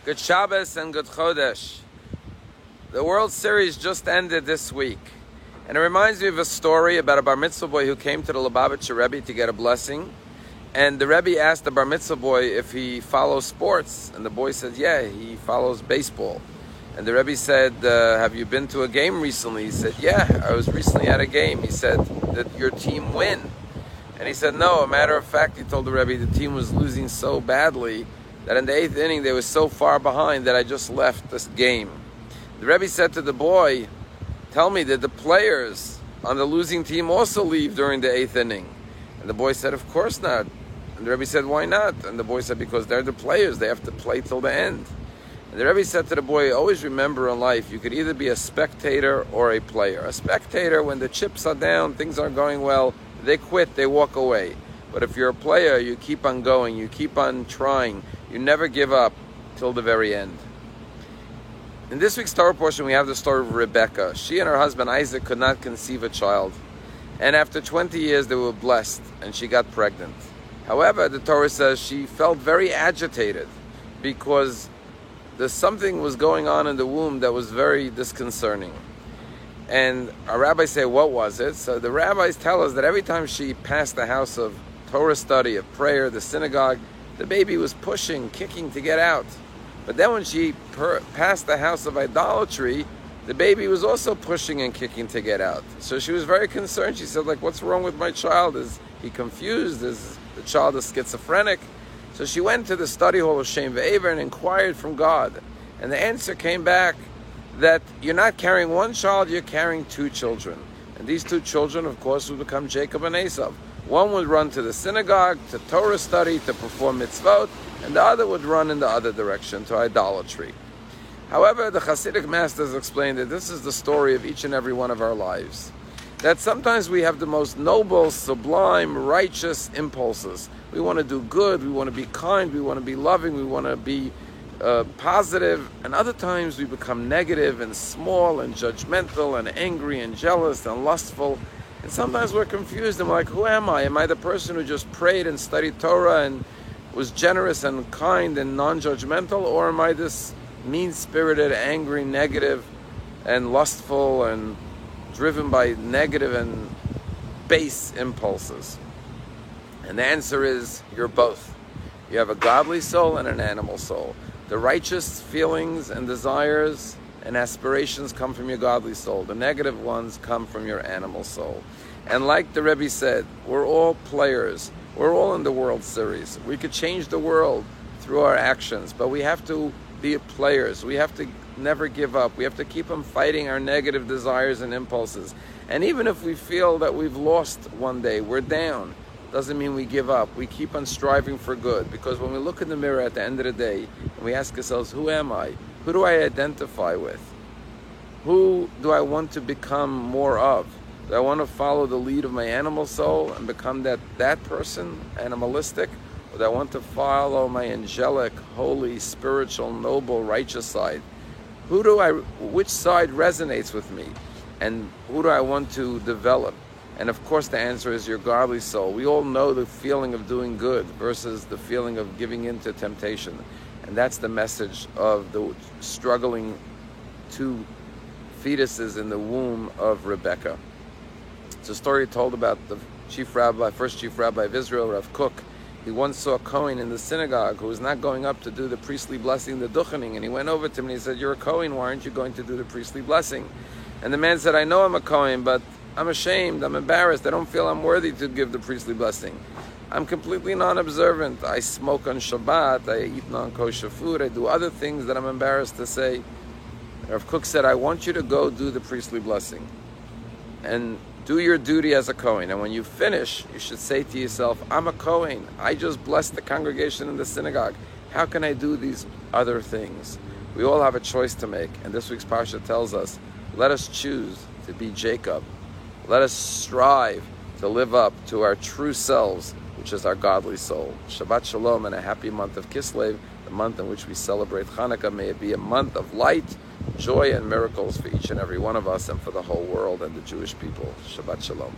Good Shabbos and good Chodesh. The World Series just ended this week, and it reminds me of a story about a bar mitzvah boy who came to the Lubavitcher Rebbe to get a blessing, and the Rebbe asked the bar mitzvah boy if he follows sports, and the boy said, yeah, he follows baseball. And the Rebbe said, have you been to a game recently? He said, yeah, I was recently at a game. He said, did your team win? And he said, no, a matter of fact, he told the Rebbe, the team was losing so badly that in the 8th inning they were so far behind that I just left this game. The Rebbe said to the boy, tell me, did the players on the losing team also leave during the 8th inning? And the boy said, of course not. And the Rebbe said, why not? And the boy said, because they're the players, they have to play till the end. And the Rebbe said to the boy, always remember in life, you could either be a spectator or a player. A spectator, when the chips are down, things aren't going well, they quit, they walk away. But if you're a player, you keep on going, you keep on trying, you never give up till the very end. In this week's Torah portion, we have the story of Rebecca. She and her husband Isaac could not conceive a child. And after 20 years, they were blessed, and she got pregnant. However, the Torah says she felt very agitated because there's something was going on in the womb that was very disconcerting. And our rabbis say, what was it? So the rabbis tell us that every time she passed the house of Torah study, of prayer, the synagogue, the baby was pushing, kicking to get out. But then when she passed the house of idolatry, the baby was also pushing and kicking to get out. So she was very concerned. She said, what's wrong with my child? Is he confused? Is the child is schizophrenic? So she went to the study hall of Shem Ve'ever and inquired from God. And the answer came back that you're not carrying one child, you're carrying two children. And these two children, of course, would become Jacob and Esau. One would run to the synagogue, to Torah study, to perform mitzvot, and the other would run in the other direction, to idolatry. However, the Hasidic masters explained that this is the story of each and every one of our lives. That sometimes we have the most noble, sublime, righteous impulses. We want to do good, we want to be kind, we want to be loving, we want to be positive, and other times we become negative and small and judgmental and angry and jealous and lustful. And sometimes we're confused and we're like, who am I? Am I the person who just prayed and studied Torah and was generous and kind and non-judgmental? Or am I this mean-spirited, angry, negative, and lustful and driven by negative and base impulses? And the answer is, you're both. You have a godly soul and an animal soul. The righteous feelings and desires and aspirations come from your godly soul. The negative ones come from your animal soul. And like the Rebbe said, we're all players. We're all in the World Series. We could change the world through our actions, but we have to be players. We have to never give up. We have to keep on fighting our negative desires and impulses. And even if we feel that we've lost one day, we're down, doesn't mean we give up. We keep on striving for good, because when we look in the mirror at the end of the day and we ask ourselves, who am I? Who do I identify with? Who do I want to become more of? Do I want to follow the lead of my animal soul and become that person, animalistic? Or do I want to follow my angelic, holy, spiritual, noble, righteous side? Which side resonates with me? And who do I want to develop? And of course the answer is your godly soul. We all know the feeling of doing good versus the feeling of giving in to temptation. And that's the message of the struggling two fetuses in the womb of Rebecca. It's a story told about the first chief rabbi of Israel, Rav Kook. He once saw a Kohen in the synagogue who was not going up to do the priestly blessing, the duchening, and he went over to him and he said, you're a Kohen, why aren't you going to do the priestly blessing? And the man said, I know I'm a Kohen, but I'm ashamed, I'm embarrassed, I don't feel I'm worthy to give the priestly blessing. I'm completely non-observant. I smoke on Shabbat, I eat non-kosher food, I do other things that I'm embarrassed to say. Rav Kook said, I want you to go do the priestly blessing and do your duty as a Kohen. And when you finish, you should say to yourself, I'm a Kohen. I just blessed the congregation in the synagogue. How can I do these other things? We all have a choice to make. And this week's Parsha tells us, let us choose to be Jacob. Let us strive to live up to our true selves, which is our godly soul. Shabbat Shalom and a happy month of Kislev, the month in which we celebrate Hanukkah. May it be a month of light, joy, and miracles for each and every one of us and for the whole world and the Jewish people. Shabbat Shalom.